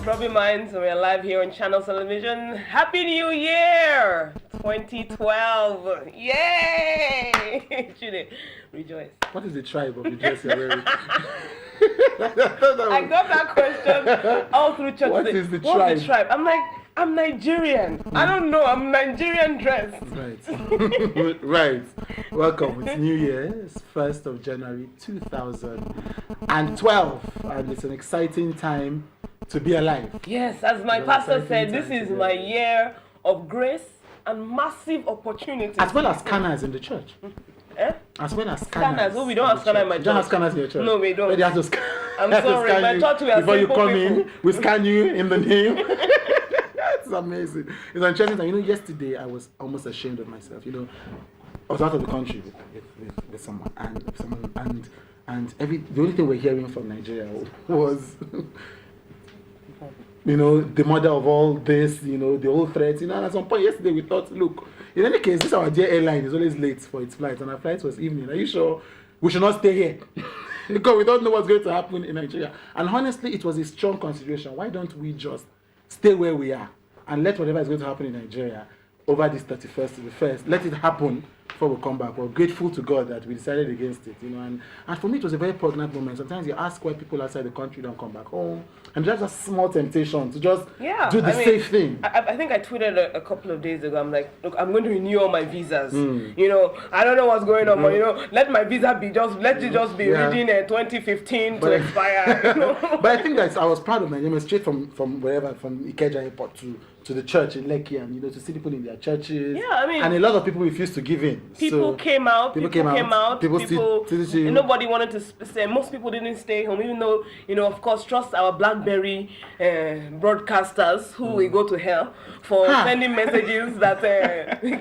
Rubbin Mind, so we're live here on Channel Television. Happy New Year! 2012! Yay! Jude, rejoice. What is the tribe of the dress you're wearing? I got that question all through church. What today. is the What's tribe? the tribe? I'm like, I'm Nigerian. I don't know, I'm Nigerian dressed. Right. Right. Welcome. It's New Year. It's 1st of January 2012. And it's an exciting time to be alive. Yes, as my pastor said, this is my year of grace and massive opportunity. As well as scanners in the church. Eh? As well as scanners. Oh, we don't have scanners in my church. You don't have scanners in your church? No, we don't. But they have to scan. I'm sorry, my church we are before you come people. in, we scan you in the name. It's amazing. It's an interesting time. You know, yesterday I was almost ashamed of myself. You know, I was out of the country with someone, and the only thing we're hearing from Nigeria was, you know, the mother of all this, you know, the whole threats. You know, and at some point yesterday we thought, look, in any case, this our dear airline is always late for its flight, and our flight was evening. Are you sure we should not stay here? Because we don't know what's going to happen in Nigeria. And honestly, it was a strong consideration. Why don't we just stay where we are and let whatever is going to happen in Nigeria over this 31st to the 1st, let it happen before we come back. We're grateful to God that we decided against it, you know. And for me, it was a very poignant moment. Sometimes you ask why people outside the country don't come back home, and there's a small temptation to just do the safe thing. I think I tweeted a couple of days ago. I'm like, look, I'm going to renew all my visas. You know, I don't know what's going on, but you know, let my visa be let it just be reading 2015 to expire. You know? But I think that I was proud of Nigeria, straight from wherever, from Ikeja Airport to the church in Lekki, and you know, to see people in their churches. Yeah, I mean, and a lot of people refused to give in. People came out. People came out. People nobody wanted to say. Most people didn't stay home, even though, you know, of course, trust our BlackBerry broadcasters who will go to hell for sending messages that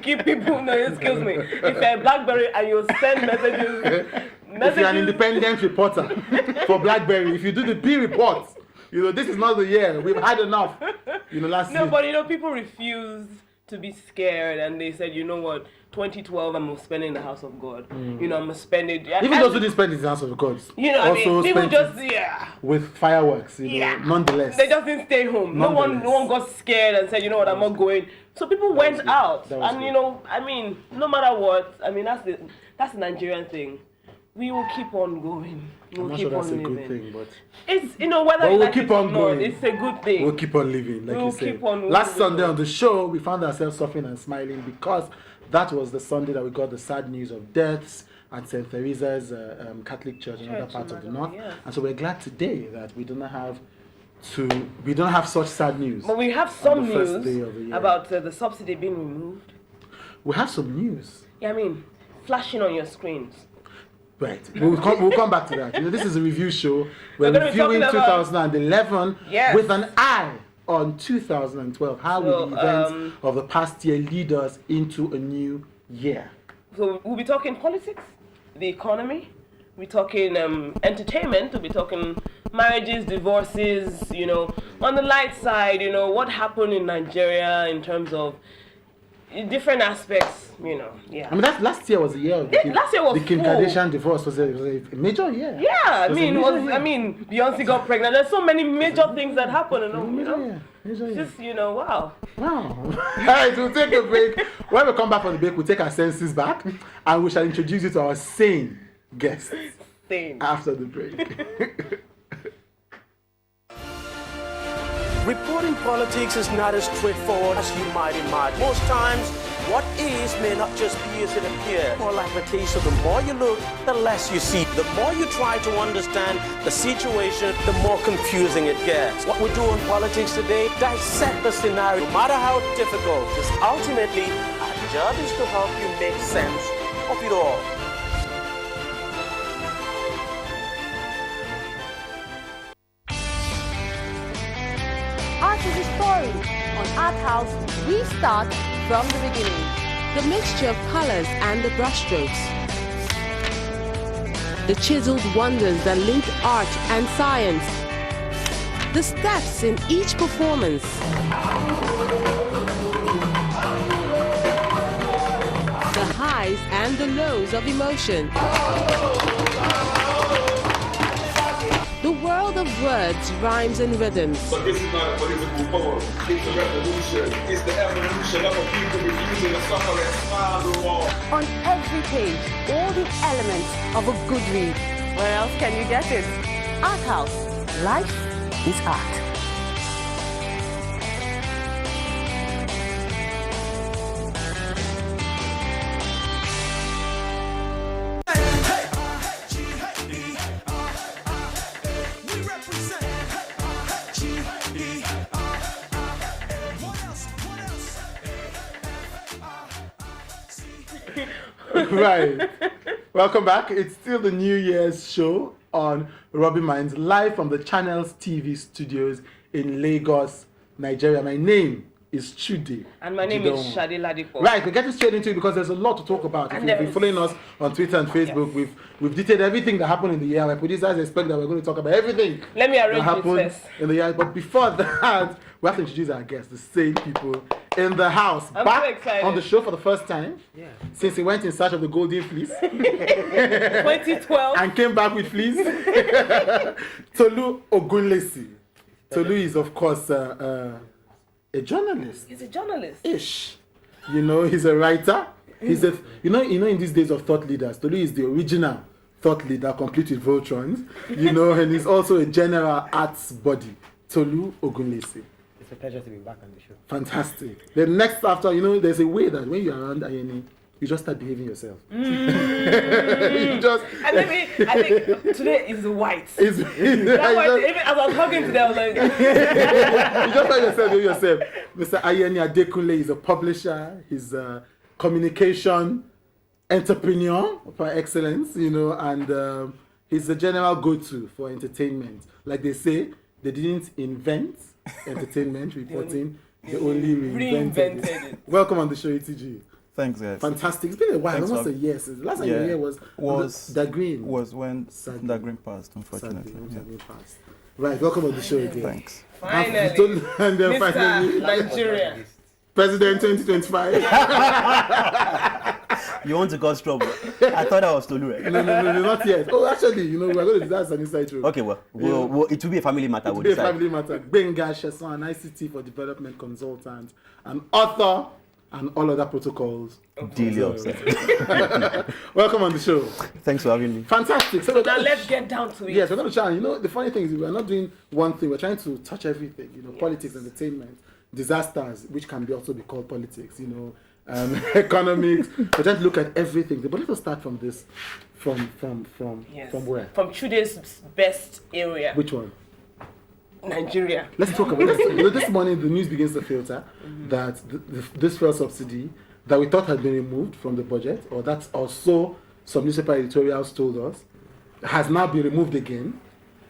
keep people. No, excuse me. If you're a BlackBerry and you send messages. If you're an independent reporter for BlackBerry, if you do the B report, you know, this is not the year. We've had enough. You know, last year. No, but you know, people refused to be scared, and they said, you know what, 2012, I'm going to spend it in the house of God. You know, I'm going to spend it. Even those who didn't spend it in the house of God. You know, also people just, with fireworks, you know, nonetheless. They just didn't stay home. No one got scared and said, you know what, I'm not going. So people went out. And, you know, I mean, no matter what, I mean, that's the Nigerian thing. We will keep on going. I'm not sure that's a good thing, but it's, you know, whether we'll keep on going. It's a good thing. We'll keep on living, like you said. Last Sunday on the show, we found ourselves suffering and smiling because that was the Sunday that we got the sad news of deaths at St. Teresa's Catholic Church in other parts of the north. Yeah. And so we're glad today that we don't have such sad news. But we have some news about the subsidy being removed. We have some news. Yeah, I mean, flashing on your screens. Right. We'll come back to that. You know, this is a review show. We're reviewing 2011 with an eye on 2012. How will the events of the past year lead us into a new year? So we'll be talking politics, the economy, we're talking entertainment, we'll be talking marriages, divorces, you know. On the light side, you know, what happened in Nigeria in terms of different aspects, you know. Yeah. I mean, last year was the year of the Kim Kardashian divorce. Was a major year. Yeah, I mean, Beyonce got pregnant. There's so many major things that happened, you know. Just, you know, wow. All right, we'll take a break. When we come back from the break, we'll take our senses back, and we shall introduce you to our sane guests after the break. Reporting politics is not as straightforward as you might imagine. Most times, what is may not just be as it appears. More like the case of the more you look, the less you see. The more you try to understand the situation, the more confusing it gets. What we do in politics today, dissect the scenario, no matter how difficult, because ultimately, our job is to help you make sense of it all. Art is a story. On Art House, we start from the beginning. The mixture of colors and the brushstrokes. The chiseled wonders that link art and science. The steps in each performance. The highs and the lows of emotion. The world of words, rhymes, and rhythms. But this is not a political poem. It's a revolution. It's the evolution of a people refusing to suffer and smile the wall. On every page, all the elements of a good read. Where else can you get it? Art House. Life is art. Right. Welcome back. It's still the New Year's show on Rubbin Mind, live from the Channels TV studios in Lagos, Nigeria. My name is Chude. And my name is Shade Ladipo. Right, we're getting straight into it because there's a lot to talk about. If you've been following us on Twitter and Facebook, we've detailed everything that happened in the year. My producers expect that we're going to talk about everything Let me arrange that happened it first. in the year. But before that, we have to introduce our guests, the same people in the house. I'm back so excited. on the show for the first time since he went in search of the golden fleece 2012. and came back with fleece. Tolu Ogunlesi. Tolu is, of course, a journalist. He's a journalist. Ish. You know, he's a writer. He's a, you know, in these days of thought leaders, Tolu is the original thought leader, complete with Voltrons. You know, and he's also a general arts body. Tolu Ogunlesi. It's a pleasure to be back on the show. Fantastic. The next after, you know, there's a way that when you're around INE, you just start behaving yourself. You just. And I think today is the white. It's, That's why even as I was talking to them, I was like, you just find yourself doing yourself. Mr. Ayeni Adekunle is a publisher. He's a communication entrepreneur par excellence, you know, and he's the general go-to for entertainment. Like they say, they didn't invent entertainment reporting, they only reinvented it. Welcome on the show, ETG. Thanks, guys. Fantastic. It's been a while, Thanks, almost a year since. Last time you were here was the Green. Was when Sadly. the Green passed, unfortunately. Sadly, Green passed. Right, welcome on the show again. Thanks. finally, And then Mr. finally, Nigeria. President 2025. You want to cause trouble? I thought I was Tolu, right? No, not yet. Oh, actually, you know, we're going to do that as an inside joke. Okay, well, it will be a family matter. It will be a family matter. Benga Sheson, an ICT for development consultant, an author, and all other protocols. Welcome on the show. Thanks for having me. Fantastic. So Now let's get down to it. Yes, we're going to try. You know, the funny thing is we're not doing one thing. We're trying to touch everything. You know, politics, entertainment, disasters, which can also be called politics. You know, economics. We're trying to look at everything. But let us start from this. From where? From Chude's best area. Which one? Nigeria. Let's talk about this. You know, this morning the news begins to filter that this fuel subsidy that we thought had been removed from the budget, or that's also some newspaper editorials told us, has now been removed again.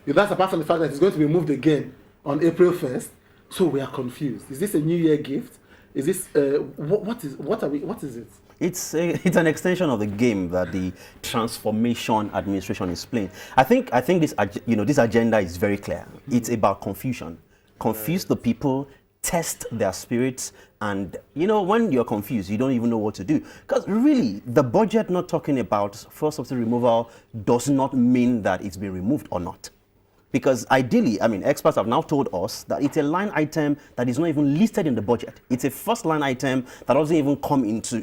That's apart from the fact that it's going to be removed again on April 1st. So we are confused. Is this a New Year gift? Is this what is it? It's an extension of the game that the transformation administration is playing. I think this this agenda is very clear. It's about confusion. Confuse the people, test their spirits, and when you're confused, you don't even know what to do. Because really, the budget not talking about fuel subsidy removal does not mean that it's been removed or not. Because ideally, experts have now told us that it's a line item that is not even listed in the budget. It's a first line item that doesn't even come into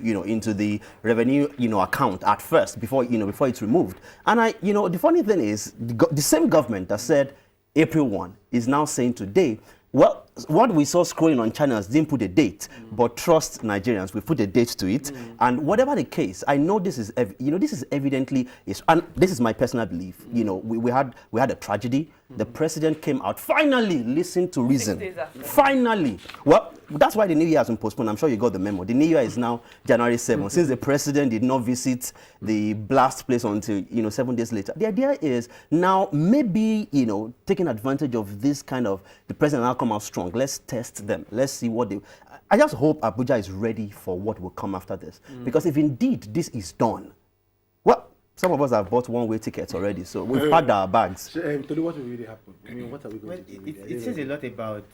the revenue account at first before it's removed. And the funny thing is, the same government that said April 1 is now saying today, well, what we saw scrolling on channels didn't put a date, but trust Nigerians, we put a date to it. And whatever the case, I know this is evidently, and this is my personal belief. We had a tragedy. The president came out, finally listened to reason. 6 days after. Finally. Well, that's why the New Year has been postponed. I'm sure you got the memo. The New Year is now January 7th. Since the president did not visit the blast place until 7 days later. The idea is now maybe taking advantage of this kind of, the president now come out strong. Let's test them. Let's see what they. I just hope Abuja is ready for what will come after this. Because if indeed this is done, well, some of us have bought one-way tickets already, so we've packed our bags. Tell me what will really happen. What are we going to do? It says a lot about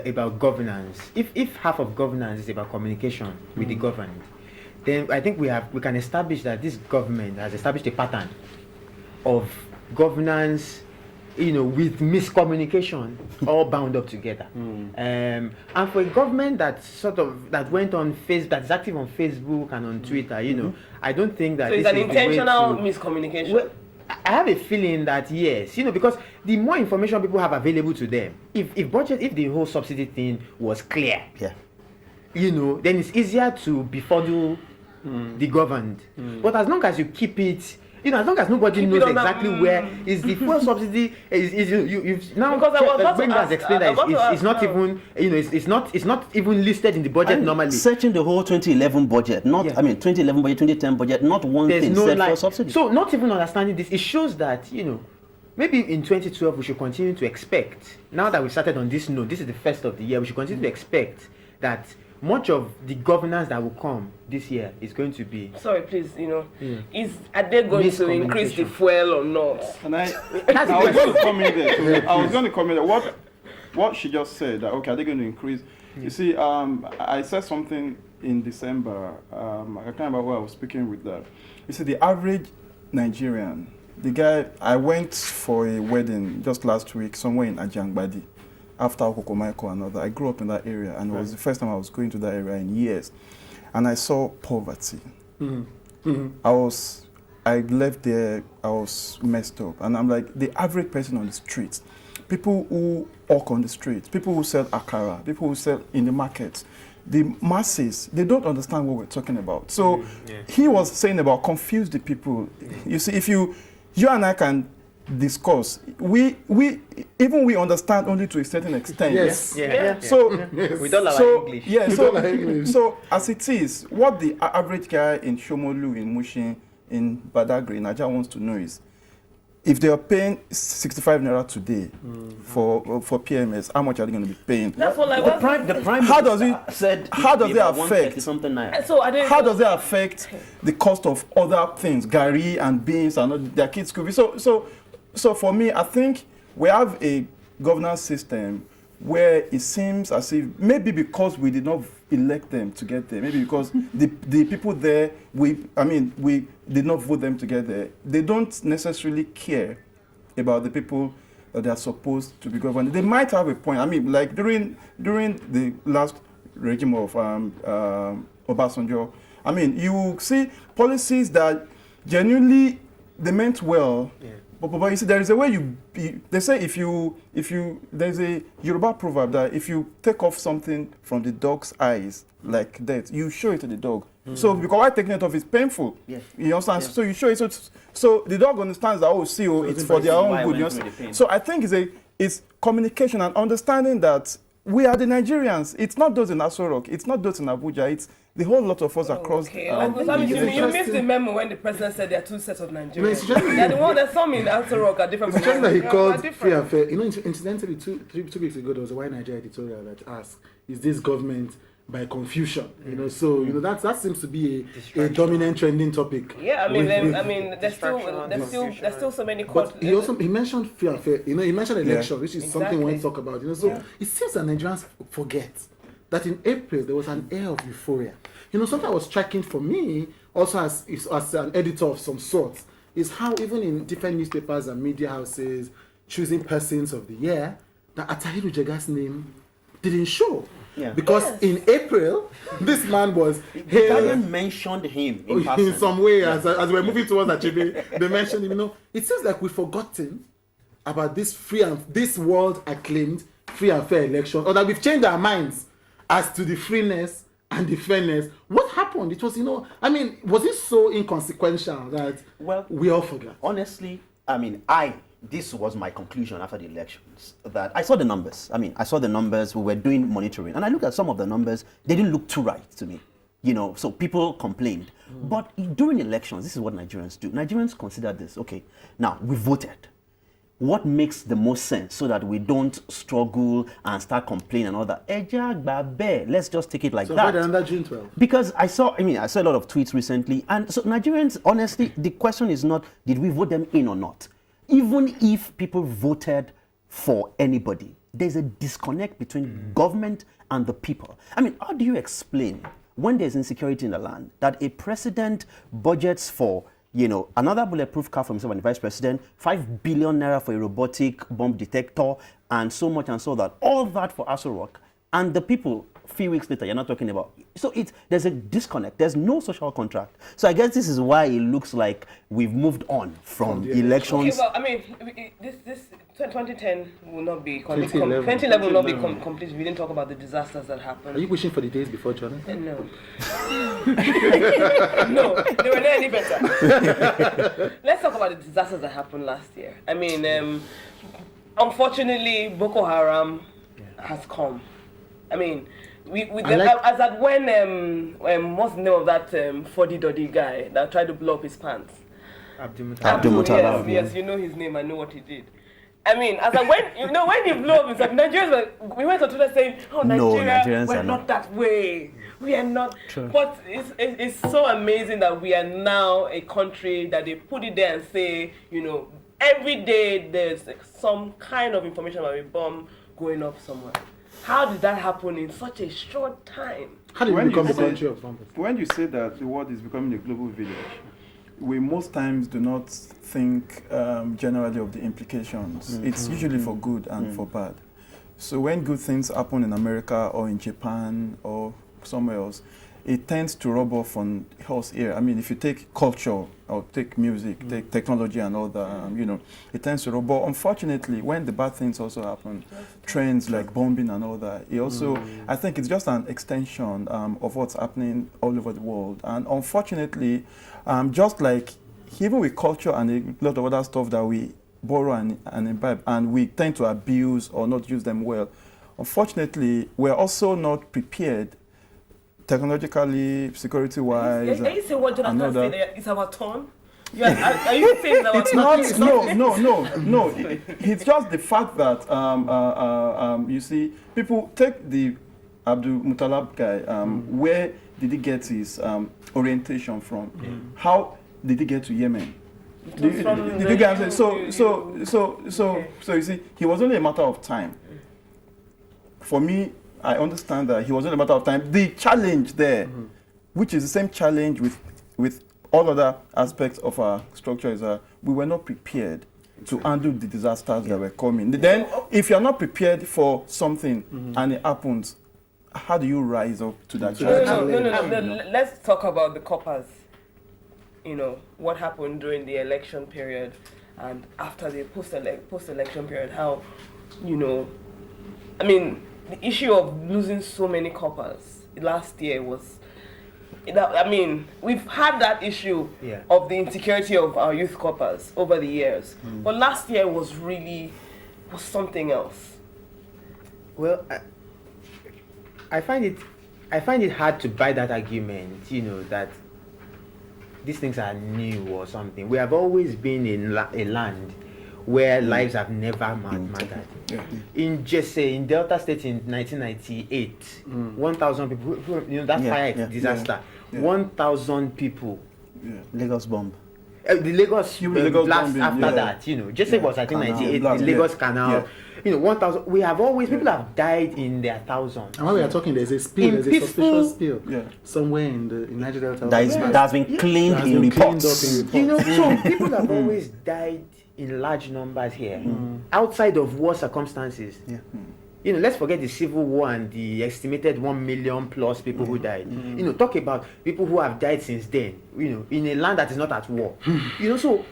about governance. If half of governance is about communication with the governed, then I think we can establish that this government has established a pattern of governance with miscommunication, all bound up together. And for a government that went on Facebook, that's active on Facebook and on Twitter, I don't think that so it's this an is the way intentional to- miscommunication. Well, I have a feeling that yes, because the more information people have available to them, if the whole subsidy thing was clear, Yeah. then it's easier to befuddle the governed. But as long as you keep it, as long as nobody Keep it knows on that, exactly where is the fuel subsidy, you've now Because I was about to Benga has ask- explained I that was about to it's not ask now. even it's not even listed in the budget And normally. searching the whole 2011 budget, not, Yeah. 2011 budget, 2010 budget, not one There's thing no said for line. subsidy. So not even understanding this, it shows that maybe in 2012 we should continue to expect. Now that we started on this note, this is the first of the year. We should continue to expect that much of the governance that will come this year is going to be. Sorry, please, are they going to increase the fuel or not? And I That's was the going to comment there. I was going to comment there. What she just said, that, okay, are they going to increase? You see, I said something in December. I can't remember who I was speaking with that. You see, the average Nigerian, the guy, I went for a wedding just last week somewhere in Ajangbadi, after Okokomaiko and other. I grew up in that area, and it was the first time I was going to that area in years. And I saw poverty. I left there, I was messed up. And I'm like, the average person on the street, people who walk on the street, people who sell akara, people who sell in the markets, the masses, they don't understand what we're talking about. So he was saying about confuse the people. You see, if you and I can discuss, we understand only to a certain extent. Yes. Yeah. So We don't like English. Yeah, We so, don't like English. so as it is, what the average guy in Shomolu, in Mushin, in Badagry, Nigeria wants to know is, if they are paying 65 naira today for PMS, how much are they going to be paying? That's what the prime How does minister it- said how does it about affect- 130 something naira. So are they? How does it affect the cost of other things, gari and beans and all their kids' school fees? So for me, I think we have a governance system where it seems as if maybe because we did not elect them to get there, maybe because the people there, we did not vote them to get there, they don't necessarily care about the people that they are supposed to be governing. They might have a point. I mean, like during the last regime of Obasanjo, I mean, you see policies that genuinely they meant well. Yeah. But you see, there is a way they say if you there's a Yoruba proverb that if you take off something from the dog's eyes like that, you show it to the dog. So because why taking it off is painful. Yeah. You understand? Yeah. So you show it so the dog understands that it's for their own why I good. You went through understand? the pain. So I think it's communication and understanding that we are the Nigerians. It's not those in Aso Rock. It's not those in Abuja. It's the whole lot of us across. Okay, you missed the memo when the president said there are two sets of Nigerians. They're the one that some in Alto Rock are different. It's just that he Yeah, called are free different. and fair. Incidentally, two weeks ago, there was a Why Nigeria editorial that asked, is this government by confusion? So that seems to be a dominant trending topic. Yeah, there's still so many. But he mentioned free and fair. He mentioned election, which is something we want to talk about. So it seems that Nigerians forget that in April there was an air of euphoria. Something that was striking for me, also as an editor of some sort, is how even in different newspapers and media houses choosing persons of the year, that Atahiru Jega's name didn't show. Yeah. Because in April, this man was The hailed Guardian mentioned him in passing. in some way as we're moving towards achieving. They mentioned him. It seems like we've forgotten about this world acclaimed free and fair election, or that we've changed our minds as to the freeness and the fairness. What happened? It was, was it so inconsequential that we all forgot? Honestly, this was my conclusion after the elections, that I saw the numbers. We were doing monitoring, and I looked at some of the numbers. They didn't look too right to me. So people complained. But during elections, this is what Nigerians do. Nigerians consider this, okay, now we voted. What makes the most sense so that we don't struggle and start complaining and all that? Let's just take it like So that. under June 12th. Because I saw a lot of tweets recently, and so Nigerians, honestly, the question is not did we vote them in or not. Even if people voted for anybody, there's a disconnect between government and the people. How do you explain when there's insecurity in the land that a president budgets for you know, another bulletproof car for himself and the vice president, 5 billion naira for a robotic bomb detector, and so much and so that. All that for Aso Rock. And the people, a few weeks later, you're not talking about. So there's a disconnect. There's no social contract. So I guess this is why it looks like we've moved on from elections. Okay, well, I mean, this 2010 will not be complete. 2011 will not be complete. We didn't talk about the disasters that happened. Are you wishing for the days before Jonathan? No. No, they were not any better. Let's talk about the disasters that happened last year. I mean, unfortunately, Boko Haram has come. I mean, as at when what's the name of that Fodi Dodi guy that tried to blow up his pants? Abdul Muttalib. Yes, you know his name. I know what he did. I mean, as at when he blew up himself, Nigerians we went on Twitter saying, "Oh, Nigeria, we're not that way. We are not." True. But it's so amazing that we are now a country that they put it there and say, you know, every day there's some kind of information about a bomb going up somewhere. How did that happen in such a short time? How did we become a country of bombers? When you say that the world is becoming a global village, we most times do not think generally of the implications. It's usually for good and for bad. So when good things happen in America or in Japan or somewhere else, it tends to rub off on us here. I mean, if you take culture or take music, take technology and all that, you know, it tends to rub off. Unfortunately, when the bad things also happen, trends like bombing and all that, it also, I think it's just an extension of what's happening all over the world. And unfortunately, just like even with culture and a lot of other stuff that we borrow and imbibe, and we tend to abuse or not use them well, unfortunately, we're also not prepared technologically, security-wise. Are you saying what Jonathan said? It's our turn? Are you saying that it's not? No. It's just the fact that you see, people take the Abdul Muttalib guy. Where did he get his orientation from? How did he get to Yemen? Did you get so you see, he was only a matter of time. For me, I understand that he was only a matter of time. The challenge there, which is the same challenge with all other aspects of our structure, is that we were not prepared to handle the disasters that were coming. Then, if you're not prepared for something and it happens, how do you rise up to that challenge? No. Let's talk about the coppers. You know, what happened during the election period and after the post-election period, how, you know, I mean, the issue of losing so many coppers last year was, I mean, we've had that issue of the insecurity of our youth coppers over the years. But last year was something else. Well, I find it hard to buy that argument, you know, that these things are new or something. We have always been in a land where lives have never mattered. In Delta State in 1998, 1,000 people, you know, that fire disaster, 1,000 people. Lagos bomb. The Lagos blast after that, you know, was I think 98, the Lagos Canal, you know, 1,000. We have always, people have died in their thousands. And when we are talking, there's a spill, there's a suspicious spill somewhere in Niger Delta. That's been cleaned in reports. You know, so people have always died in large numbers here, outside of war circumstances. You know, let's forget the civil war and the estimated 1 million plus people who died. You know, talk about people who have died since then, you know, in a land that is not at war. You know, so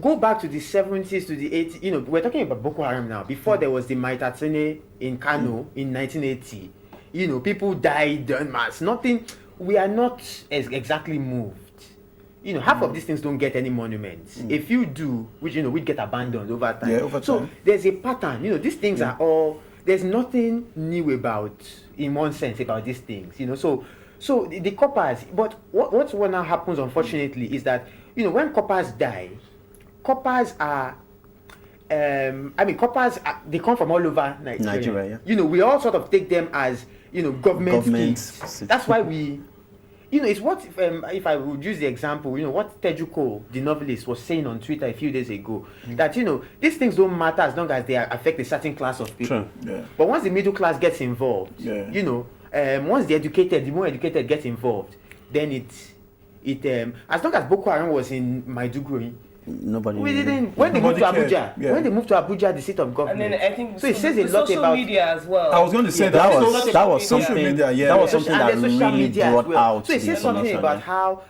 go back to the 70s to the 80s, you know, we're talking about Boko Haram now. Before there was the Maitatene in Kano in 1980. You know, people died en masse. Nothing, we are not exactly moved. You know, half of these things don't get any monuments. A few do, which, you know, we get abandoned over time. So there's a pattern. You know, these things are all, there's nothing new about, in one sense, about these things. You know, so the coppers, but what now happens, unfortunately, is that, you know, when coppers die, coppers are, they come from all over Nigeria. You know, we all sort of take them as, you know, government kids. That's why we, you know, it's what, if I would use the example, you know, what Tejuko, the novelist, was saying on Twitter a few days ago, that, you know, these things don't matter as long as they affect a certain class of people. But once the middle class gets involved, you know, once the more educated get involved, then as long as Boko Haram was in Maiduguri, Nobody. we didn't. When they moved to Nobody Abuja, cared. Yeah. when they moved to Abuja, the seat of And government. then I think So it says a the lot social about media as well. I was going to say That that. was that was Social something. media, yeah. That was social- something and that the social really media as brought well. out. So it the says something information, about yeah. how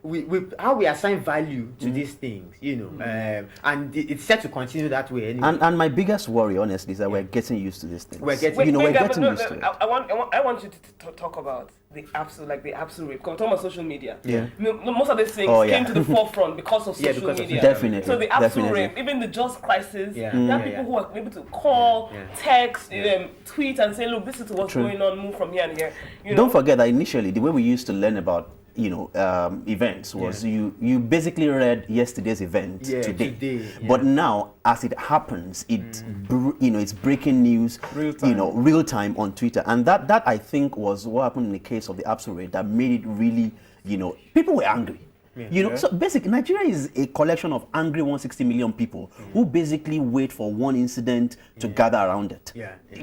we how we assign value to these things, and it's set to continue that way anyway. And my biggest worry, honestly, is that we're getting used to this thing. We're getting- we're Wait, getting but used to it. I want you to talk about the absolute rape. Because we're talking about social media. Yeah. Most of these things Oh, yeah. came to the forefront because of social because of media. Definitely, So the absolute definitely. rape, even the just crisis, Yeah. there are Yeah, people yeah. who are able to call, Yeah. text, tweet, and say, look, this is what's True. going on. Move from here and here. Don't forget that initially, the way we used to learn about events was you basically read yesterday's event today. But now, as it happens, it's breaking news, Real time. real time on Twitter, and that I think was what happened in the case of the absolute rape that made it really, people were angry. So basically, Nigeria is a collection of angry 160 million people who basically wait for one incident to gather around it,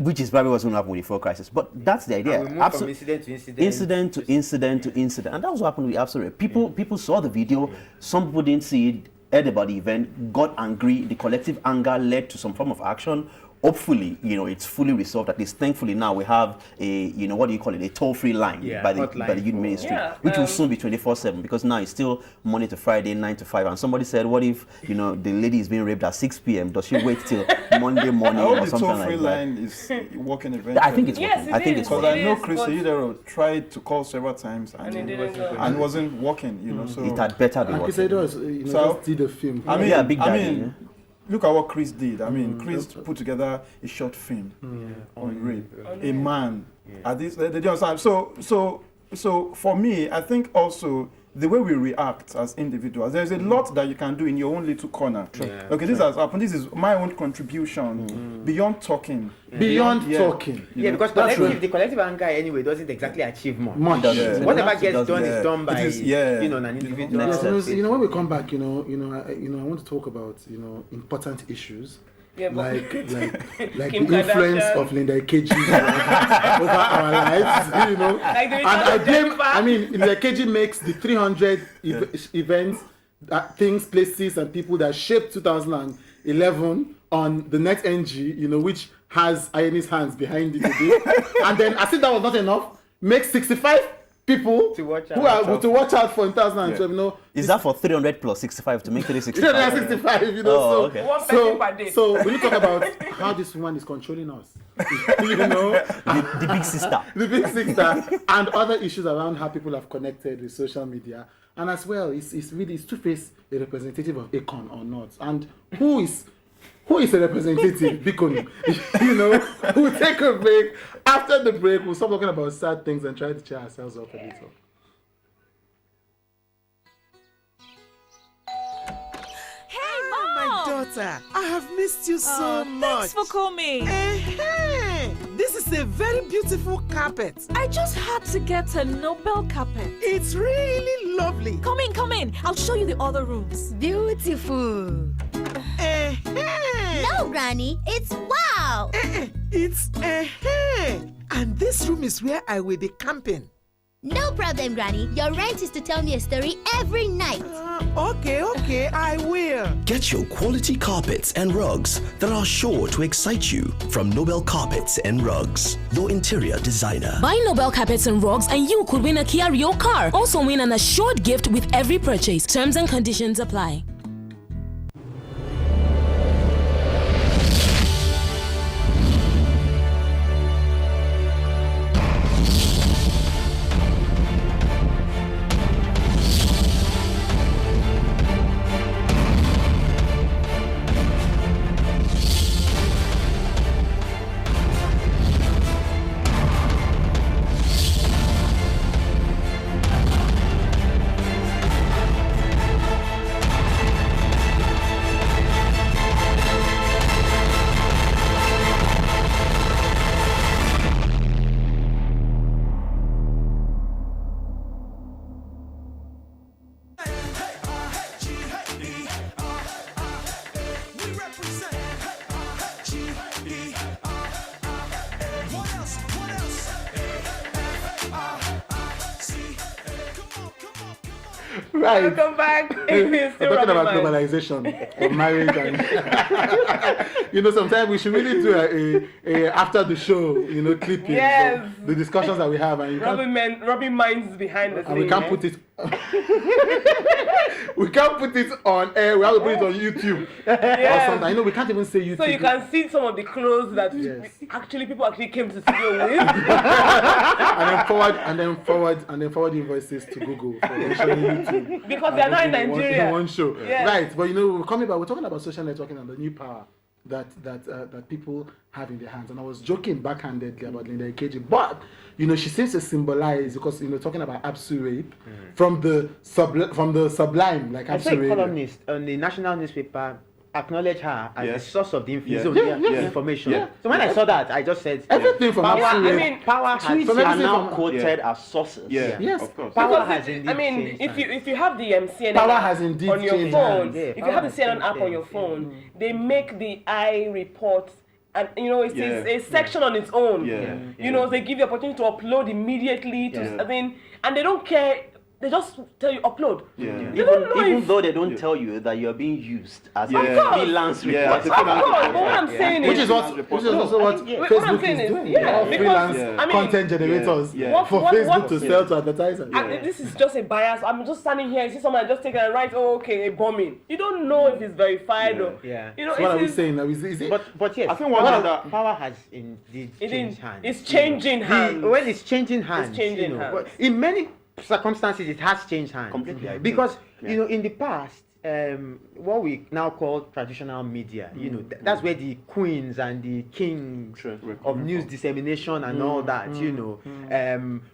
which is probably what's going to happen with the fuel crisis. But that's the idea. And we move from incident to incident. Incident to incident to incident, and that was what happened with absolute. People saw the video. Some people didn't see it, heard about the event, got angry. The collective anger led to some form of action. Hopefully, it's fully resolved. At least, thankfully, now we have a, what do you call it, a toll-free line by the youth ministry, which will soon be 24/7 because now it's still Monday to Friday, 9 to 5. And somebody said, what if the lady is being raped at 6 p.m.? Does she wait till Monday morning I hope or the something toll-free like that? line is working eventually. I think it's Yes, working. it I think is. it's Because working. I know is, Chris but- Idero tried to call several times And it didn't go. and it wasn't working, So It had better be Like you working. said, us, So- just did a film. I mean, Yeah, Big Daddy, look at what Chris did. I mean, Chris put together a short film on rape. A man. At this, they don't understand. So for me, I think also the way we react as individuals, there's a lot that you can do in your own little corner. Okay, this has happened. This is my own contribution beyond talking. Beyond talking. Yeah, because the collective anger anyway doesn't exactly achieve much. Yeah. Whatever It gets doesn't. done is done by It is, an individual. Next step. When we come back, I want to talk about important issues. Yeah, but like the Kim influence Kardashian. of Linda Ikeji over our lives, Like the And I return of blame, Jennifer. Linda Ikeji makes the 300 events, things, places, and people that shaped 2011 on the net NG, which has Ioni's hands behind it today. And then, as if that was not enough, makes 65 people To watch who out. are to watch out for in 2012, Is that for 300 plus 65 to make 365? 365, Oh, okay. One person per day. So when you talk about how this woman is controlling us, The big sister. the big sister, and other issues around how people have connected with social media, and as well, it's Two-Face a representative of Akon or not, and who is a representative? Bikonu, we'll take a break. After the break, we'll stop talking about sad things and try to cheer ourselves up a little. My daughter, I have missed you so much. Thanks for coming. This is a very beautiful carpet. I just had to get a Nobel carpet. It's really lovely. Come in. I'll show you the other rooms. Beautiful. No, Granny, it's wow. It's and this room is where I will be camping. No problem, Granny. Your rent is to tell me a story every night. Okay, I will. Get your quality carpets and rugs that are sure to excite you from Nobel Carpets and Rugs, your interior designer. Buy Nobel Carpets and Rugs and you could win a Kia Rio car. Also win an assured gift with every purchase. Terms and conditions apply. Right. Welcome back. We're Still talking about Rubbin Mind. globalization of marriage and sometimes we should really do a after the show, clipping. Yes. The discussions that we have and Rubbin Minds behind the and scene. we can't put it we can't put it on air, we have to put it on YouTube or something. We can't even say YouTube. So you can see some of the clothes that people came to studio with. and then forward invoices to Google for showing YouTube. Because they're not in Nigeria. One show. Yeah. Right, but we're talking about social networking and the new power that people have in their hands. And I was joking backhandedly about Linda Ikeji, but she seems to symbolize, because talking about Absu rape from the sublime, like I saw Absu a rape. columnist on the national newspaper acknowledge her as the source of the information. Yeah. So when I saw that, I just said everything from power. Absu rape. Power has are now quoted as sources. Yes, of course. Power Because has indeed changed if you have the CNN Power app has indeed on your changed phone, hands. if you have the CNN app on your phone, they make the eye report. And it's a section on its own. They give you opportunity to upload immediately. And they don't care. They just tell you upload. Even though they don't tell you that you're being used as a freelance reporter. But what I'm saying is, Which is also what Facebook is doing. Freelance content generators for Facebook to sell to advertisers. And this is just a bias. I'm just standing here, I see someone just take it and write, a bombing. You don't know if it's verified or. So what are we saying now? Is it? But yes, I think power has indeed changed hands. It's changing hands. When it's changing hands, It's changing hands. But in many circumstances, it has changed hands. Completely. Because in the past, what we now call traditional media, that's where the queens and the kings of news dissemination and all that,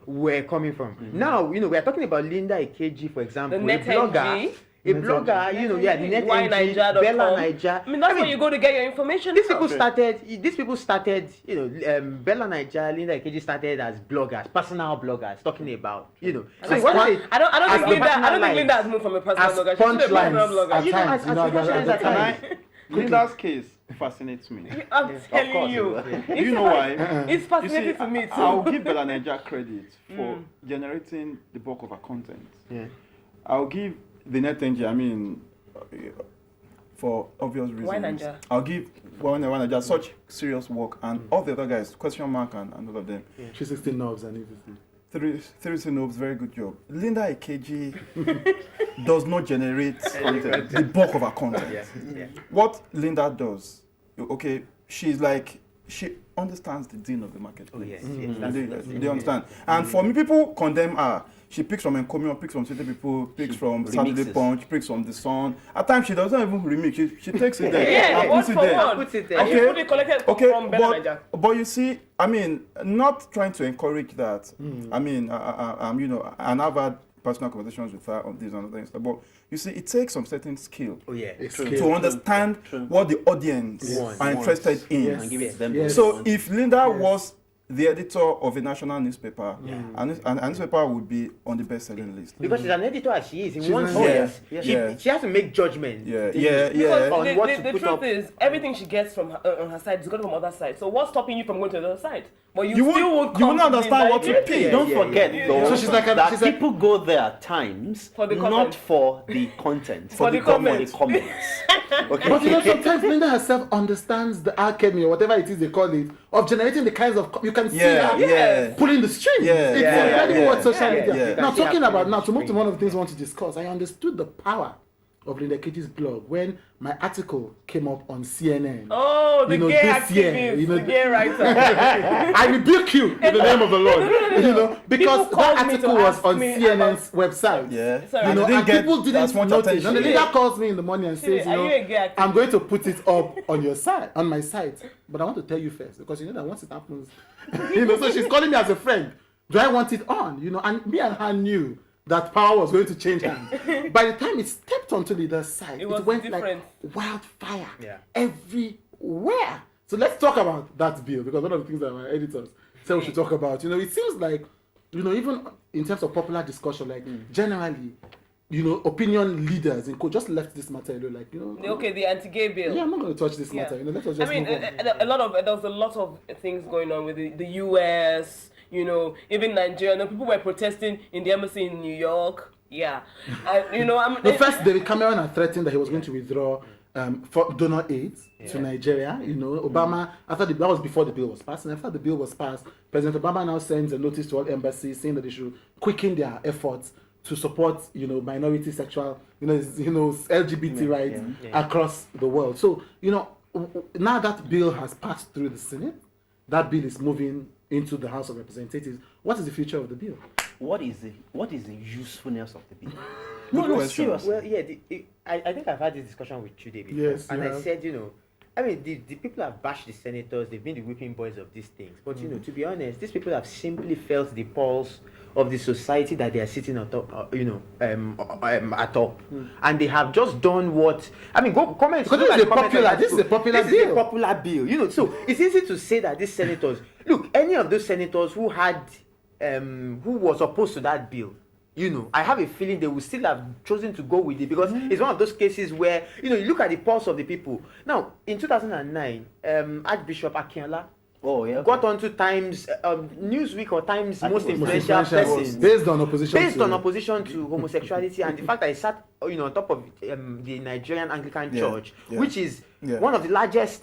were coming from. Now, we are talking about Linda Ikeji, for example, The net NG. a blogger, the net NG, Bella Bella Naija. I mean, that's where you go to get your information. These people started, Bella Naija, Linda Ikeji started as bloggers, personal bloggers, talking about, So I don't think Linda has moved from a personal blogger. She's a personal blogger. Linda's case fascinates me. I'm telling you. Do you know why? It's fascinating to me too. I'll give Bella Naija credit for generating the bulk of her content. I'll give the net NG, for obvious reasons. Why Naija? I'll give Naija such serious work, and all the other guys, question mark and all of them. 360 knobs and everything. 360 knobs, very good job. Linda Ikeji does not generate content, the bulk of her content. What Linda does, she understands the dean of the marketplace. They understand. And for me, people condemn her. She picks from Encomium, picks from City People, picks from Saturday Punch, picks from The Sun. At times, she doesn't even remix. She takes it there and puts it there. Okay, put it collected from Bella Naija. But you see, not trying to encourage that. And I've had personal conversations with her on these and other things. But you see, it takes some certain skill to understand what the audience are interested in. And give it them. So if Linda was the editor of a national newspaper, and a newspaper would be on the best-selling list. Because she's an editor as she is, in one sense, she has to make judgments. The truth is, everything she gets from on her side is going from other side. So what's stopping you from going to the other side? But you won't understand what to pick. Don't forget, though, So she's like that people go there at times For the not content. for the content, For the comments. Okay. But sometimes Linda herself understands the alchemy or whatever it is they call it of generating the kinds of you can see her pulling the strings. It's incredible what social media. Now to move to one of the things I want to discuss. I understood the power of Linda Ikeji's blog when my article came up on CNN. Oh, the gay activist, the gay writer. I rebuke you in the name of the Lord. Because that article was on CNN's website. And people didn't notice. And the leader calls me in the morning and says, I'm going to put it up on your site, on my site. But I want to tell you first, because that once it happens, so she's calling me as a friend. Do I want it on? And me and her knew that power was going to change hands. By the time it stepped onto the other side, it went different. Like wildfire everywhere. So let's talk about that bill, because one of the things that my editors said we should talk about, it seems like, even in terms of popular discussion, like generally, opinion leaders in just left this matter alone, the anti-gay bill. Yeah, I'm not going to touch this matter. Let us just move on. There was a lot of things going on with the US. Even Nigeria. People were protesting in the embassy in New York. Yeah, and you know, The first, David Cameron had threatened that he was going to withdraw for donor aid to Nigeria. You know, Obama, that was before the bill was passed, and after the bill was passed, President Obama now sends a notice to all embassies saying that they should quicken their efforts to support, you know, minority sexual, LGBT rights across the world. So, you know, now that bill has passed through the Senate, that bill is moving into the House of Representatives. What is the future of the bill? What is the usefulness of the bill? No, seriously. Well, yeah, I think I've had this discussion with you, David. Yes, and I said, you know, I mean, the people have bashed the senators, they've been the whipping boys of these things. But, you know, to be honest, these people have simply felt the pulse of the society that they are sitting on top, atop. And they have just done what, I mean, go comment. Because this is a popular bill. You know, so it's easy to say that these senators, look, any of those senators who had, who was opposed to that bill, you know, I have a feeling they will still have chosen to go with it because it's one of those cases where, you know, you look at the pulse of the people. Now, in 2009, Archbishop Akinola got onto Times, Newsweek or Times most influential person based on opposition to homosexuality and the fact that he sat, you know, on top of the Nigerian Anglican Church, which is one of the largest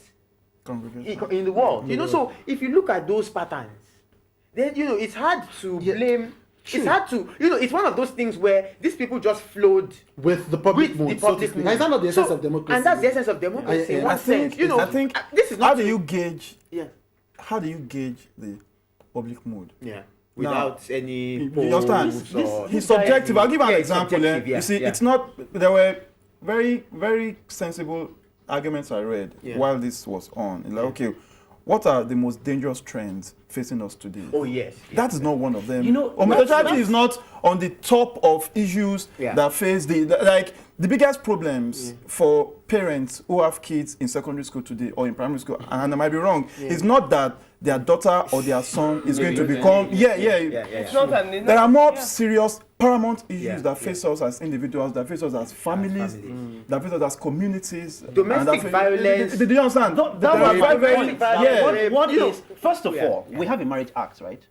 in the world. You know, so if you look at those patterns, then, you know, it's hard to blame. It's hard to, you know, it's one of those things where these people just flowed with the public mood. Is that not the essence of democracy? And that's the essence of democracy. In one sense, you know, I think this is not. How do you gauge the public mood? Yeah. Without any you understand? He's subjective. I'll give an example. You see, it's not. There were very, very sensible arguments I read while this was on. Like, okay, what are the most dangerous trends facing us today? Oh yes, that is not one of them. You know, homosexuality is not on the top of issues that face the biggest problems for parents who have kids in secondary school today or in primary school, and I might be wrong, is not that their daughter or their son is going to become It's not there are more serious paramount issues that face us as individuals, that face us as families, that face us as communities. Domestic violence. Did you understand? First of all, we have a Marriage Act, right?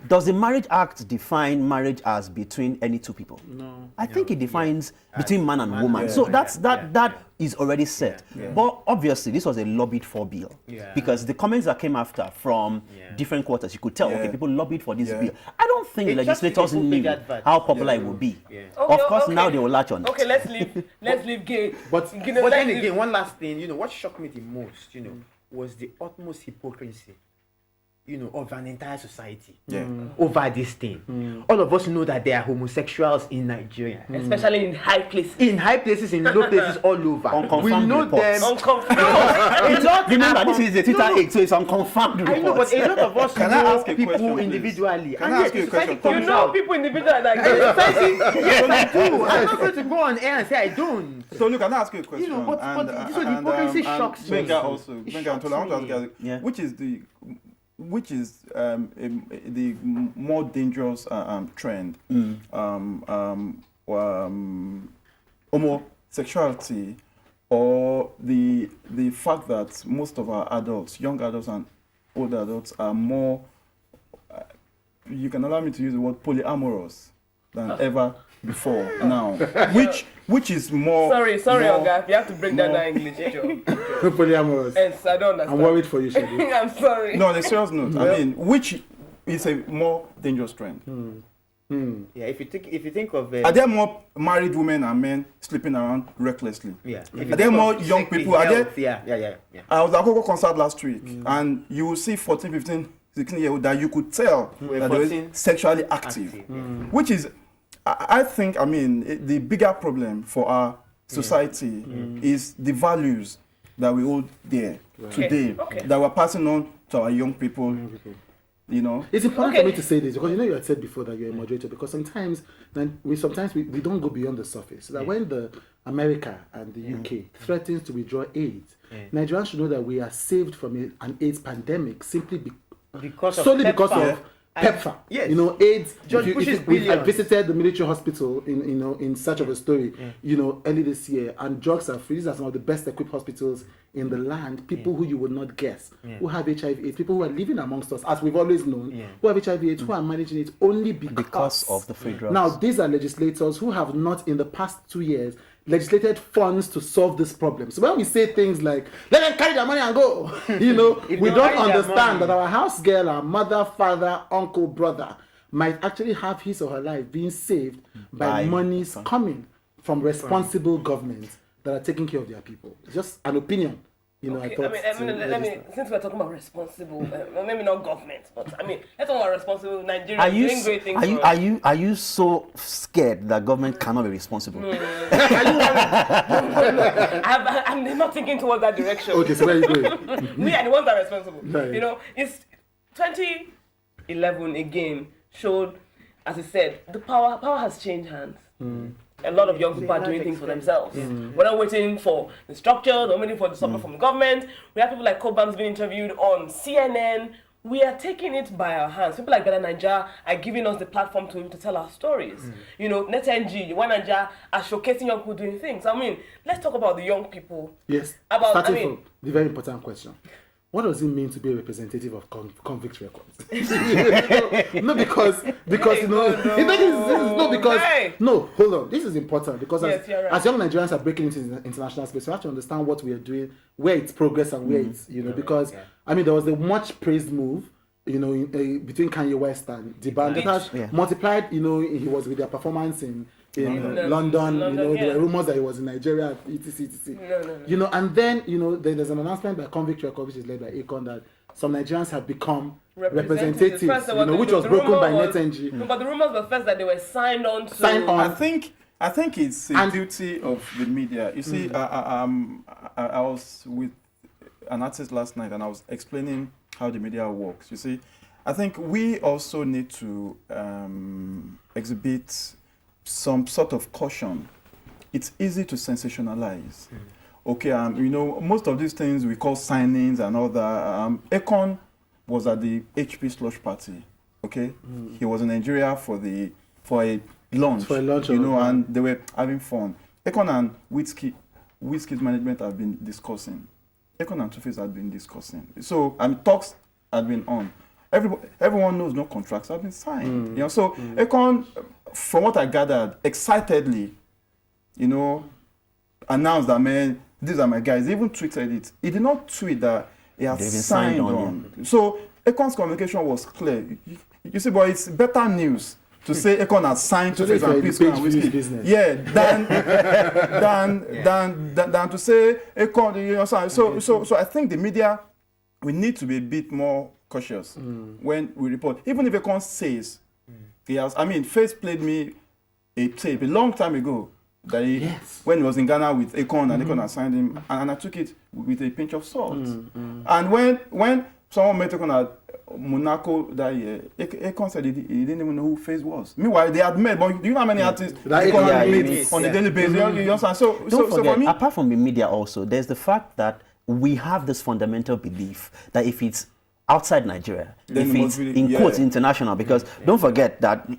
Does the Marriage Act define marriage as between any two people? No. I think it defines between man and woman. So that is already set. But obviously, this was a lobbied for bill because the comments that came after from different quarters, you could tell, okay, people lobbied for this bill. I don't think legislators knew how popular it would be. Of course, now they will latch on. Okay, let's leave gay. But then again, one last thing, you know, what shocked me the most, you know, was the utmost hypocrisy, you know, of an entire society over this thing. All of us know that there are homosexuals in Nigeria, especially in high places. In low places, all over. We know them. Remember, this is a Twitter age, so it's unconfirmed reports. I know, but a lot of us know people individually. Can I ask you a question? You know people individually like yes, I do. I'm not going to go on air and say I don't. So look, can I ask you a question? You know, but so the hypocrisy shocks me. Benga also. Benga, I want to ask you, which is the more dangerous trend? Homosexuality, or the fact that most of our adults, young adults and old adults, are more, you can allow me to use the word polyamorous than ever before now, which is more. Sorry, Oga, you have to break that down English. Polyamorous. Yes, I don't understand. I'm worried for you, Shady. I'm sorry. No, on a serious note, I mean, which is a more dangerous trend? Yeah, if you think of are there more married women and men sleeping around recklessly? Yeah. Are there more young people? Are there? Yeah. I was at a Coco concert last week, and you will see 14, 15, 16-year-old that you could tell that they were sexually active. Which is, I think, I mean, the bigger problem for our society is the values that we hold dear today, that we're passing on to our young people. You know, it's important for me to say this because you know you had said before that you're a moderator, because sometimes we don't go beyond the surface. So that when the America and the UK threatens to withdraw aid, Nigerians should know that we are saved from an AIDS pandemic simply because of PEPFAR. Yes. You know, AIDS. Just pushes billions. I visited the military hospital in search of a story. You know, early this year, and drugs are free. These are some of the best equipped hospitals in the land. People who you would not guess who have HIV/AIDS. People who are living amongst us, as we've always known, who have HIV/AIDS, who are managing it only because of the free drugs. Now, these are legislators who have not, in the past 2 years, legislated funds to solve this problem. So when we say things like, let them carry their money and go, you know, we don't understand that our house girl, our mother, father, uncle, brother might actually have his or her life being saved by monies coming from responsible governments that are taking care of their people. It's just an opinion. You know, okay, I mean, since we're talking about responsible, maybe not government, but I mean, let's talk about responsible Nigeria doing great things. Are you so scared that government cannot be responsible? I'm not thinking towards that direction. Okay, so where are you going? We are the ones that are responsible. Right. You know, it's 2011 again showed, as I said, the power has changed hands. A lot of young people are doing things for themselves. We're not waiting for the structure, we're waiting for the support from the government. We have people like Kobam's being interviewed on CNN. We are taking it by our hands. People like Better Naija are giving us the platform to tell our stories. You know, NetNG, One Naija are showcasing young people doing things. I mean, let's talk about the young people. Yes. Starting from the very important question. What does it mean to be a representative of convict records? No, because you know, hold on. This is important because as young Nigerians are breaking into the international space, we have to understand what we are doing, where it's progress and where it's, you know, because I mean, there was a much praised move, you know, between Kanye West and the band that has multiplied. You know, he was with their performance in London, you know, there were rumors that he was in Nigeria, etc. No. You know, and then, you know, there's an announcement by Convict Record, which is led by Akon, that some Nigerians have become representatives, you know, which was broken by NetNG. No, but the rumors were first that they were signed on. I think it's a duty of the media. You see, I was with an artist last night and I was explaining how the media works. You see, I think we also need to exhibit some sort of caution. It's easy to sensationalize. Okay, you know, most of these things we call signings and all that. Akon was at the HP slush party. Okay, he was in Nigeria for a lunch. You know, and they were having fun. Akon and Wizkid's management have been discussing. Akon and Two-Face have been discussing. So talks had been on. Everyone knows no contracts have been signed. You know, so Akon, from what I gathered, excitedly, you know, announced that, man, these are my guys. He even tweeted it. He did not tweet that he has signed on. So Akon's communication was clear. You see, but it's better news to say Akon has signed to Two-Face and P-Square and Wizkid. Yeah, than to say Akon. You know, so I think the media, we need to be a bit more cautious when we report. Even if Akon says he has, I mean, Face played me a tape a long time ago that when he was in Ghana with Akon and Akon had signed him, and I took it with a pinch of salt. And when someone met Akon at Monaco that year, Akon said he didn't even know who Face was. Meanwhile, they had met, but do you know how many artists Akon meets on a daily basis? You understand? So don't forget, for me, apart from the media also, there's the fact that we have this fundamental belief that if it's outside Nigeria, if it's in quotes international, because don't forget that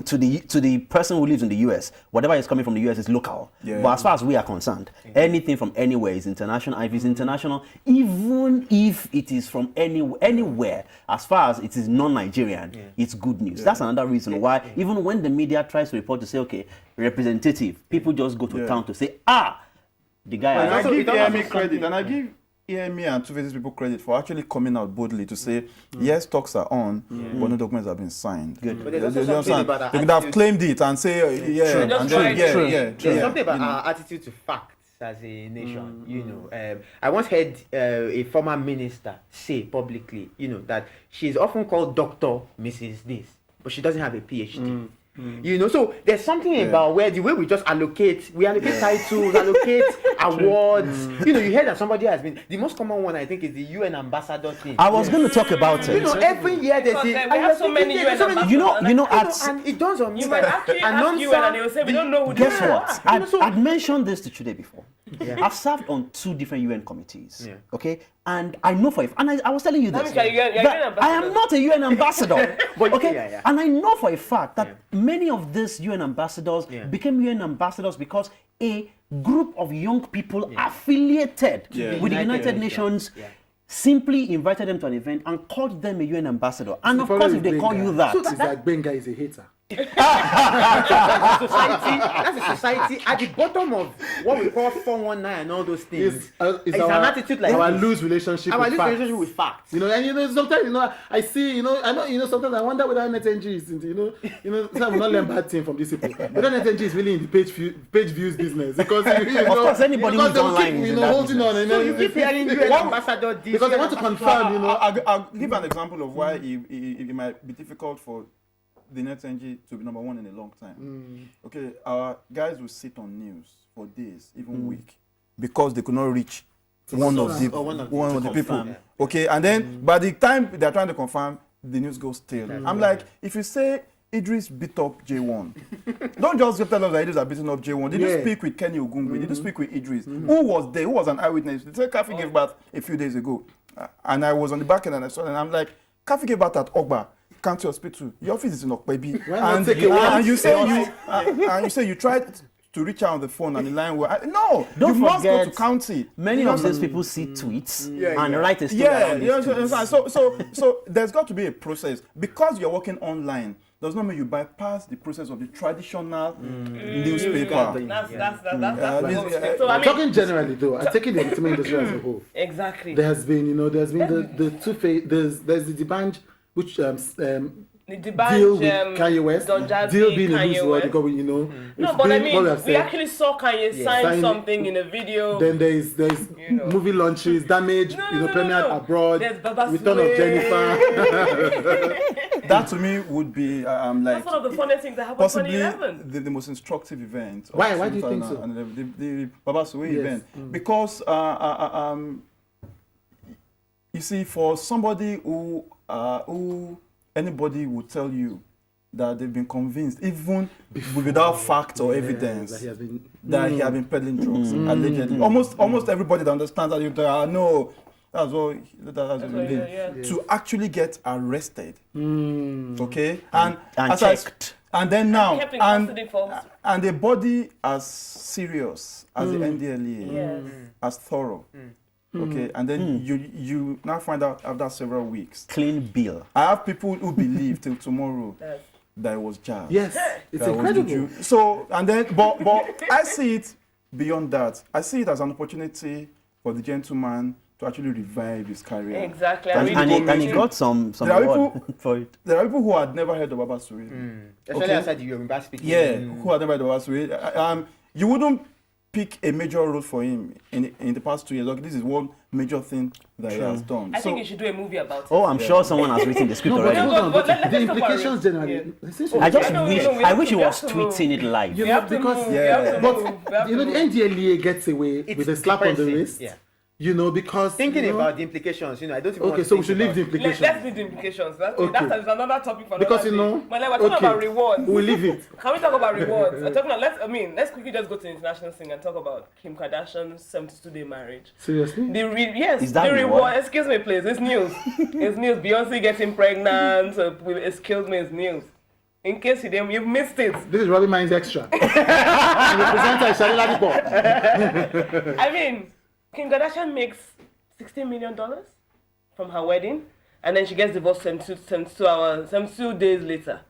to the person who lives in the US, whatever is coming from the US is local. But as far as we are concerned, anything from anywhere is international. If it's international, even if it is from anywhere, as far as it is non-Nigerian, it's good news. That's another reason why even when the media tries to report to say, okay, representative, people just go to town to say, the guy. And I give EME credit, and I give EME and Two-Faces people credit for actually coming out boldly to say, yes, talks are on, but no documents have been signed. Good. But there's also something about they could have claimed it and say, There's something about our attitude to facts as a nation. You know, I once heard a former minister say publicly, you know, that she's often called Dr. Mrs. This, but she doesn't have a PhD. You know, so there's something about where the way we just allocate titles, allocate awards. You know, you heard that somebody has been, the most common one I think is the UN ambassador thing. I was going to talk about it. You know, every year they say, we have so many UN ambassadors. You know, and it does on me. You might actually ask UN and they will say, we don't know who guess what? I'd mentioned this to Chude before. I've served on 2 different UN committees. Okay, and I know for a and I was telling you this. You're that I am not a UN ambassador. But okay, and I know for a fact that many of these UN ambassadors became UN ambassadors because a group of young people affiliated with the United Nations simply invited them to an event and called them a UN ambassador. And of course, if they call you that, so that Benga is a hater. That's a society at the bottom of what we call 419 and all those things. It's an attitude like our this. loose relationship with facts. You know, and sometimes I see, sometimes I wonder whether NetNG is into, some not learn bad thing from these people. Whether NetNG is really in the page views business because of course anybody who's online keep, holding on. So you keep hearing UN ambassador this because they want to confirm. I'll give an example of why it might be difficult for the NetNG to be number 1 in a long time. Okay, our guys will sit on news for days, even week, because they could not reach one of the people. Okay, and then by the time they're trying to confirm, the news goes stale. I'm like, if you say Idris beat up J1, don't just tell us that Idris are beating up J1. Did you speak with Kenny Ogungwe? Did you speak with Idris? Who was there? Who was an eyewitness? They said Kafi gave birth a few days ago, and I was on the back end and I saw it, and I'm like, Kafi gave birth at Ogba County Hospital. Your office is in Okpebi, and you say you tried to reach out on the phone and the line were no. Don't you must forget, go to county. Many of these people see tweets and write a story. So there's got to be a process because you're working online. Does not mean you bypass the process of the traditional newspaper. That's I'm talking generally though. I'm taking the entertainment industry as a whole. Exactly. There has been, the two phase. There's the Dibanj, which deal with Kanye West, deal being in the news world because No, but I mean, we actually saw Kanye sign something in a video. Then there's movie launches, damage, premiered abroad, return of Jennifer. That to me would be like that's one of the funniest things that happened in possibly 2011. the most instructive event. Why do you think so? And the Baba Suwe event because you see, for somebody who anybody would tell you that they've been convinced, even without fact or evidence, that he has been peddling drugs allegedly. Almost everybody that understands that you no. That's what to actually get arrested. Okay, and checked. And then now, and the body as serious as the NDLEA, as thorough. Okay, and then you now find out after several weeks. Clean bill. I have people who believe till tomorrow that it was jazz. Yes, it's incredible. So, and then, but I see it beyond that. I see it as an opportunity for the gentleman to actually revive his career. Exactly. And he got some reward for it. There are people who had never heard of Baba Suwe. Especially outside the Yoruba speaking. Yeah, who had never heard of Baba Suwe. You wouldn't pick a major role for him in the past 2 years. Like, this is one major thing that he has done. I think you should do a movie about it. Oh, I'm sure someone has written the script already. The implications generally. I wish he was tweeting it live. But the NDLEA gets away with a slap on the wrist. Because thinking about the implications, I don't even want to so we should leave the implications. Let's leave the implications. That's another topic for because another day. But we're talking about rewards. We'll leave it. Can we talk about rewards? Let's quickly just go to the international thing and talk about Kim Kardashian's 72-day marriage. Seriously? Yes. The reward. Excuse me, please. It's news. It's news. Beyonce getting pregnant. Excuse me, it's news. In case you've missed it. This is Rubbin Mind's extra. And the presenter is Shalila. I mean, Kim Kardashian makes $16 million from her wedding, and then she gets divorced 72 days later.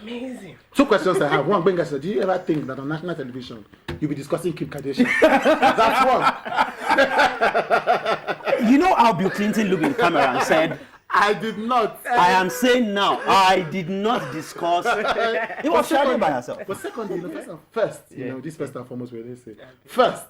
Amazing. 2 questions I have. One, Benga said, do you ever think that on national television you'll be discussing Kim Kardashian? That's one. How Bill Clinton looked in the camera and said, I did not. I am saying now, I did not discuss. It was sharing by herself. But secondly, first, this first and foremost, where they say, first,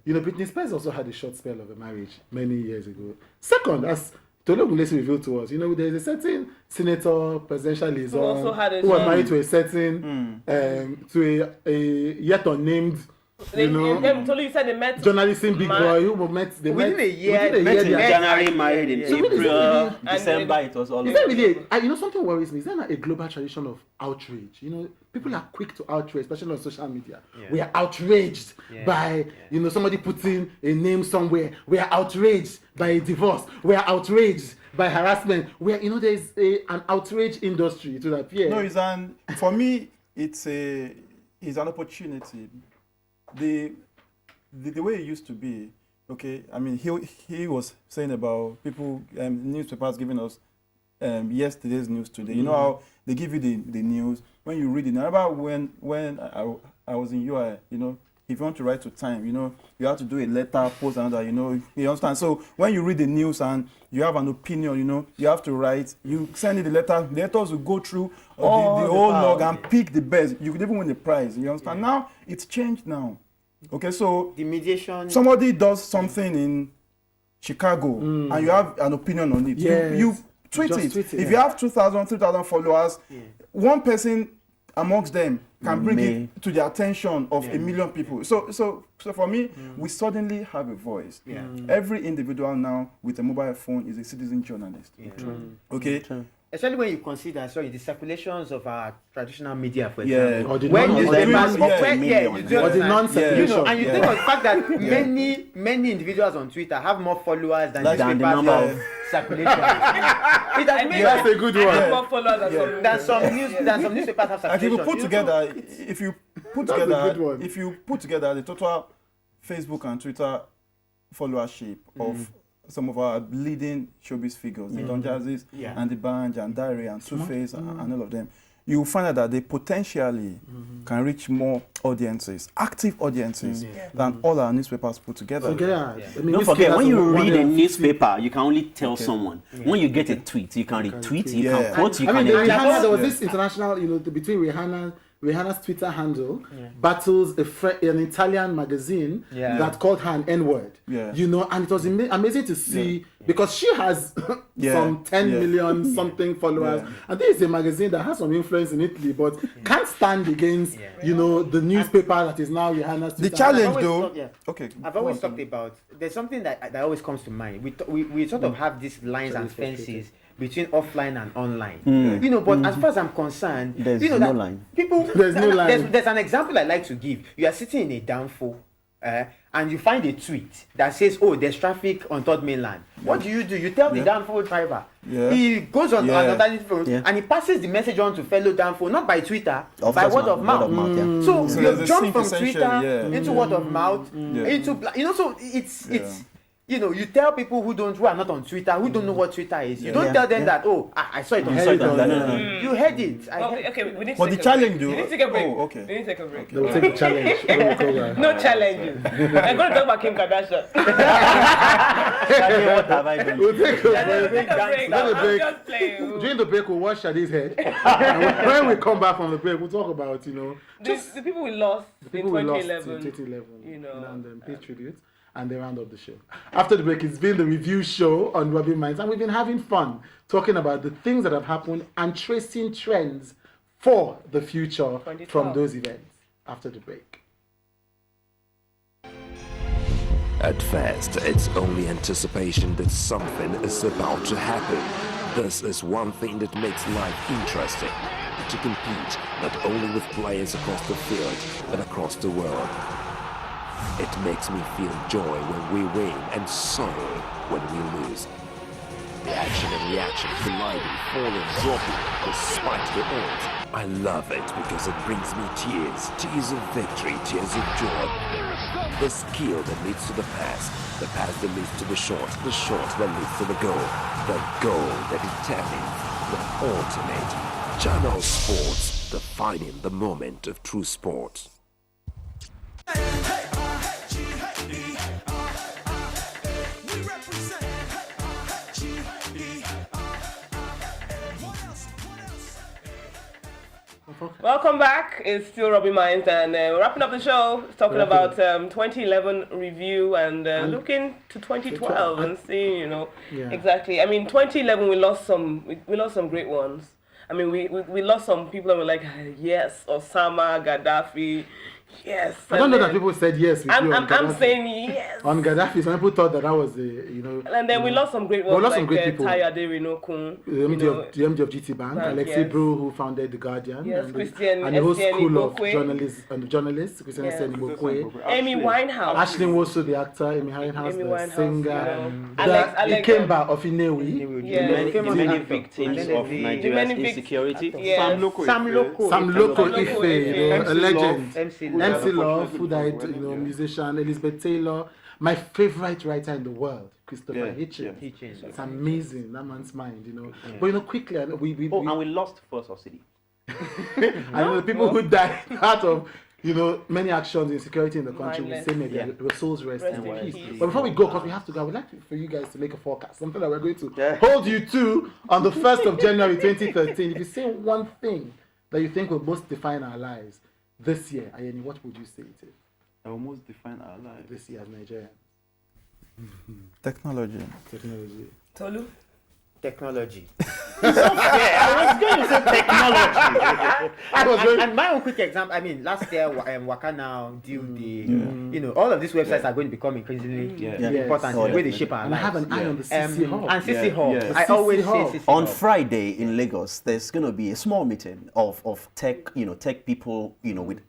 Britney Spears also had a short spell of a marriage many years ago. Second, as Tolu Ogunlesi revealed to us, there's a certain senator, presidential liaison, who was married to a certain, to a yet unnamed They, you know, Tolu, you said they met journalism big boy who met within a year. Met in they are- January, married in So really, April, and December. It was all. Is that really, you know, something worries me? Is there not a global tradition of outrage? You know, people are quick to outrage, especially on social media. We are outraged by, you know, somebody putting a name somewhere. We are outraged by a divorce. We are outraged by harassment. Where, you know, there is an outrage industry to that. Yeah. No, for me, it's an opportunity. The way it used to be, okay, I mean, he was saying about people, newspapers giving us yesterday's news today. You know how they give you the news, when you read it. I remember when I was in UI, you know, if you want to write to Time, you know, you have to do a letter, post another, you know, you understand? So when you read the news and you have an opinion, you know, you have to write, you send it the letters will go through the whole log and pick the best. You could even win the prize, you understand? Now, it's changed now. Okay, so the mediation. Somebody does something in Chicago and you have an opinion on it. Yes. You tweet it. If you have 2,000, 3,000 followers, one person amongst them can bring it to the attention of a million people. So for me, we suddenly have a voice. Every individual now with a mobile phone is a citizen journalist. Okay. Especially when you consider, the circulations of our traditional media, for example. Or the non-circulation. You know, and you think of the fact that many individuals on Twitter have more followers than newspapers the number of circulation. That's a good one. More followers than some newspapers have Like circulation. if you put together the total Facebook and Twitter followership of some of our leading showbiz figures, the Don Jazzies and the Banj and Diary and Two-Face and all of them, you will find out that they potentially can reach more audiences, active audiences, than all our newspapers put together. I mean, Don't forget, when you read a newspaper, you can only tell someone. When you get a tweet, you can retweet, you can quote, you can Rihanna, there was this international, you know, between Rihanna's Twitter handle battles an Italian magazine that called her an N-word. You know, and it was amazing to see because she has some 10 million something followers. And this is a magazine that has some influence in Italy, but can't stand against, you know, the newspaper that is now Rihanna's Twitter. The challenge though, I've always talked about, there's something that always comes to mind. We sort of have these lines and fences between offline and online. You know, but as far as I'm concerned, there's no line. There's no line. There's an example I like to give. You are sitting in a downfall, and you find a tweet that says, "Oh, there's traffic on Third Mainland." What do? You tell the downfall driver. He goes on another phone and he passes the message on to fellow downfall, not by Twitter, by word of mouth. So you jump from Twitter into word of mouth, into so it's. You know, you tell people who are not on Twitter, who don't know what Twitter is. You don't tell them that, I saw it on Twitter. You heard it. Okay, we need to but the challenge though. We need to take a break. Oh, okay. We need to take a break. They'll take the challenge. No challenges. I'm going to talk about Kim Kardashian. What have I done? We'll take a break. I'm just playing. During the break, we'll wash Shadi's head. And when we come back from the break, we'll talk about, you know, the people we lost in 2011. You know, and pay tribute. And they round up the show. After the break, it's been the review show on Rubbin Mind, and we've been having fun talking about the things that have happened and tracing trends for the future from those events. After the break. At first, it's only anticipation that something is about to happen. This is one thing that makes life interesting. To compete not only with players across the field, but across the world. It makes me feel joy when we win and sorrow when we lose. The action and reaction colliding, falling, dropping, despite the odds. I love it because it brings me tears of victory, tears of joy. The skill that leads to the pass that leads to the shot that leads to the goal that determines the ultimate. Channel Sports, defining the moment of true sports. Welcome back. It's still Rubbin Mind, and we're wrapping up the show talking about 2011 review and looking to 2012 and seeing, you know, exactly. I mean, 2011 we lost some great ones. I mean, we lost some people that were like, yes, Osama, Gaddafi, Yes. I don't know that people said yes. With you on I'm saying yes. On Gaddafi, some people thought that was a, And then we lost some great ones like people. Taya Derinokun, the MD of GT Bank, Alexei Bro, who founded The Guardian, and the whole school of journalists, Christian Ibokwe, Amy Winehouse, Ashley Woso, the actor, Amy Winehouse, the singer, Alex Ikemba of Inewi, the many victims of Nigeria's insecurity. Sam Loco Ife, a legend, MC Love, who died, musician, Elizabeth Taylor. My favorite writer in the world, Christopher Hitchens. It's amazing, that man's mind, But quickly, we lost fuel subsidy. And the people who died out of many actions in security in the country, we say maybe their souls rest in peace. But before we go, because we have to go, I would like for you guys to make a forecast, something that we're going to hold you to on the 1st of January 2013. If you say one thing that you think will most define our lives this year, Ayeni, what would you say it is? That will most define our lives this year as Nigerians. Technology. Tolu? Technology. I was going to say technology. And my own quick example, last year, Waka Now, Due, all of these websites are going to become increasingly important in the way they shape our lives. And I have an eye on the CC Hub. And CC Hub. Yes. I always say CC On Friday in Lagos, there's going to be a small meeting of tech, tech people,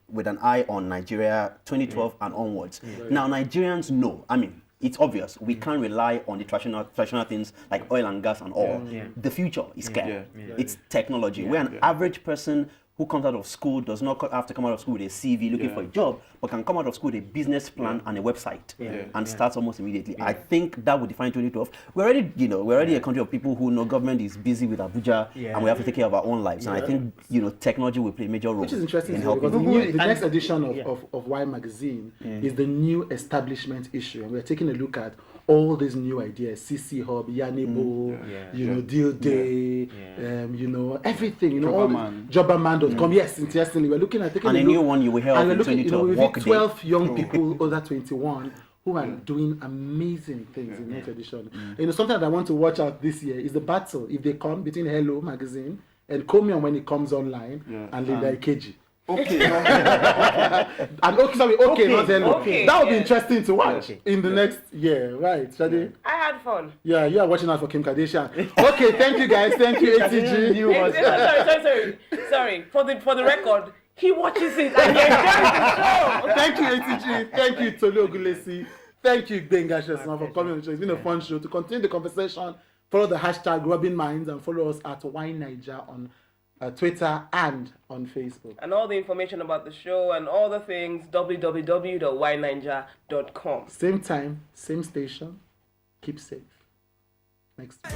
with an eye on Nigeria 2012 and onwards. Now, Nigerians know, it's obvious we can't rely on the traditional things like oil and gas and all. The future is clear. It's technology. Where an average person who comes out of school does not have to come out of school with a CV looking for a job, but can come out of school with a business plan and a website and start almost immediately. I think that would define 2012. We're already a country of people who know government is busy with Abuja and we have to take care of our own lives. And I think technology will play a major role. Which is interesting in helping. Because the next edition of Y Magazine is the new establishment issue, and we're taking a look at all these new ideas: CC Hub, Yanibo, Deal Day, everything, Jobberman.com. Yes, interestingly, we're looking at taking a new one you will hear in 2012. 12 young people under 21 who are doing amazing things in next edition. Something that I want to watch out this year is the battle, if they come, between Hello Magazine and Comion when it comes online and Linda Ikeji. Okay. Not Hello. Okay. That would be interesting to watch in the next year, right, Shadi? I had fun. Yeah, you are watching out for Kim Kardashian. Okay, thank you guys. Thank you, ATG. Sorry. For the record, he watches it and he enjoys the show. Thank you, ATG. Thank you, Tolu Ogulesi. Thank you, Benga Shesman, for coming on the show. It's been a fun show. To continue the conversation, follow the hashtag Rubbin Mind and follow us at YNiger on Twitter and on Facebook. And all the information about the show and all the things, www.yninja.com. Same time, same station. Keep safe. Next time.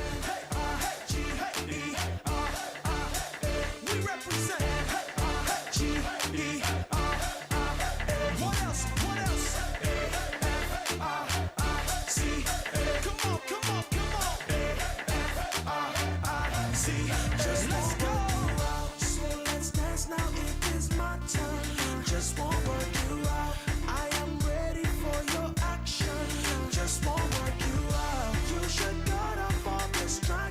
Just won't work you out. I am ready for your action. Just won't work you out. You should cut off all this trying.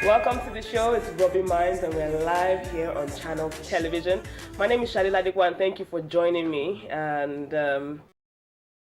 Welcome to the show. It's Rubbin Mind, and we're live here on Channel Television. My name is Shadi Ladikwa, and thank you for joining me. And